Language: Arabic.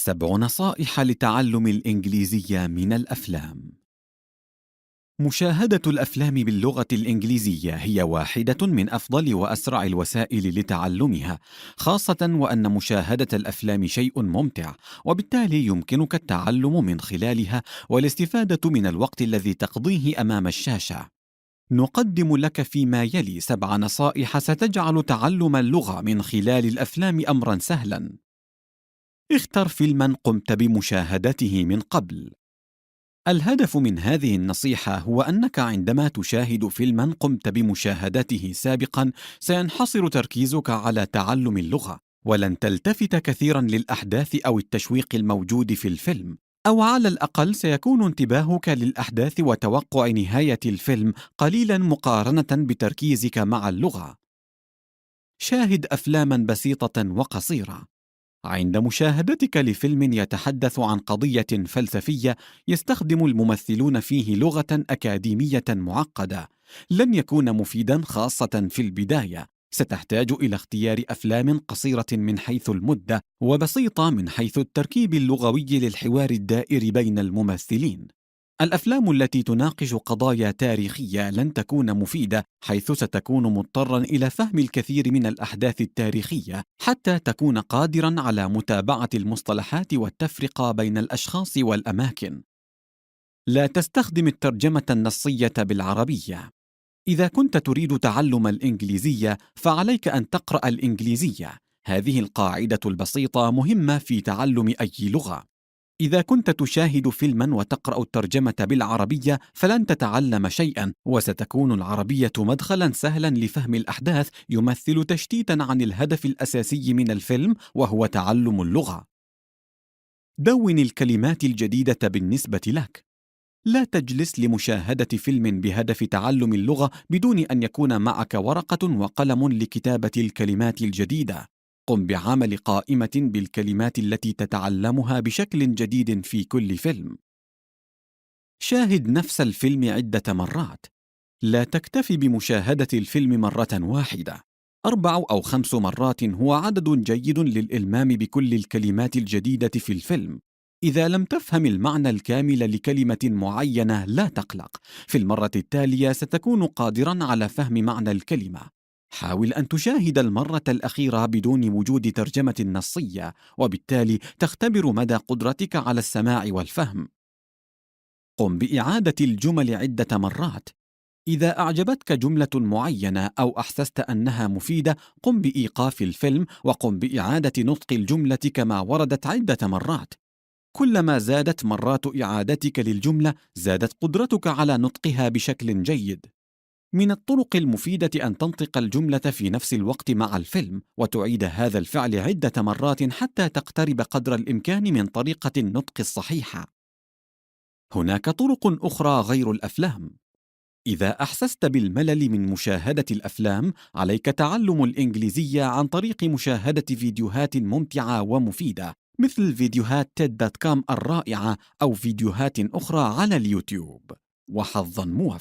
7 نصائح لتعلم الإنجليزية من الأفلام. مشاهدة الأفلام باللغة الإنجليزية هي واحدة من أفضل وأسرع الوسائل لتعلمها، خاصة وأن مشاهدة الأفلام شيء ممتع، وبالتالي يمكنك التعلم من خلالها والاستفادة من الوقت الذي تقضيه أمام الشاشة. نقدم لك فيما يلي 7 نصائح ستجعل تعلم اللغة من خلال الأفلام أمرا سهلا. اختر فيلما قمت بمشاهدته من قبل. الهدف من هذه النصيحة هو أنك عندما تشاهد فيلما قمت بمشاهدته سابقا سينحصر تركيزك على تعلم اللغة، ولن تلتفت كثيرا للأحداث أو التشويق الموجود في الفيلم، أو على الأقل سيكون انتباهك للأحداث وتوقع نهاية الفيلم قليلا مقارنة بتركيزك مع اللغة. شاهد أفلاما بسيطة وقصيرة. عند مشاهدتك لفيلم يتحدث عن قضية فلسفية يستخدم الممثلون فيه لغة أكاديمية معقدة، لن يكون مفيدا خاصة في البداية. ستحتاج إلى اختيار أفلام قصيرة من حيث المدة وبسيطة من حيث التركيب اللغوي للحوار الدائر بين الممثلين. الأفلام التي تناقش قضايا تاريخية لن تكون مفيدة، حيث ستكون مضطرا إلى فهم الكثير من الأحداث التاريخية حتى تكون قادرا على متابعة المصطلحات والتفرقة بين الأشخاص والأماكن. لا تستخدم الترجمة النصية بالعربية. إذا كنت تريد تعلم الإنجليزية فعليك أن تقرأ الإنجليزية. هذه القاعدة البسيطة مهمة في تعلم أي لغة. إذا كنت تشاهد فيلما وتقرأ الترجمة بالعربية فلن تتعلم شيئا، وستكون العربية مدخلا سهلا لفهم الأحداث يمثل تشتيتا عن الهدف الأساسي من الفيلم وهو تعلم اللغة. دون الكلمات الجديدة بالنسبة لك. لا تجلس لمشاهدة فيلم بهدف تعلم اللغة بدون أن يكون معك ورقة وقلم لكتابة الكلمات الجديدة. قم بعمل قائمة بالكلمات التي تتعلمها بشكل جديد في كل فيلم. شاهد نفس الفيلم عدة مرات. لا تكتفي بمشاهدة الفيلم مرة واحدة. 4 أو 5 مرات هو عدد جيد للإلمام بكل الكلمات الجديدة في الفيلم. إذا لم تفهم المعنى الكامل لكلمة معينة لا تقلق، في المرة التالية ستكون قادرا على فهم معنى الكلمة. حاول أن تشاهد المرة الأخيرة بدون وجود ترجمة نصية، وبالتالي تختبر مدى قدرتك على السماع والفهم. قم بإعادة الجمل عدة مرات. إذا أعجبتك جملة معينة أو أحسست أنها مفيدة، قم بإيقاف الفيلم وقم بإعادة نطق الجملة كما وردت عدة مرات. كلما زادت مرات إعادتك للجملة زادت قدرتك على نطقها بشكل جيد. من الطرق المفيدة أن تنطق الجملة في نفس الوقت مع الفيلم، وتعيد هذا الفعل عدة مرات حتى تقترب قدر الإمكان من طريقة النطق الصحيحة. هناك طرق أخرى غير الأفلام. إذا أحسست بالملل من مشاهدة الأفلام، عليك تعلم الإنجليزية عن طريق مشاهدة فيديوهات ممتعة ومفيدة، مثل فيديوهات TED.com الرائعة أو فيديوهات أخرى على اليوتيوب. وحظا موفق.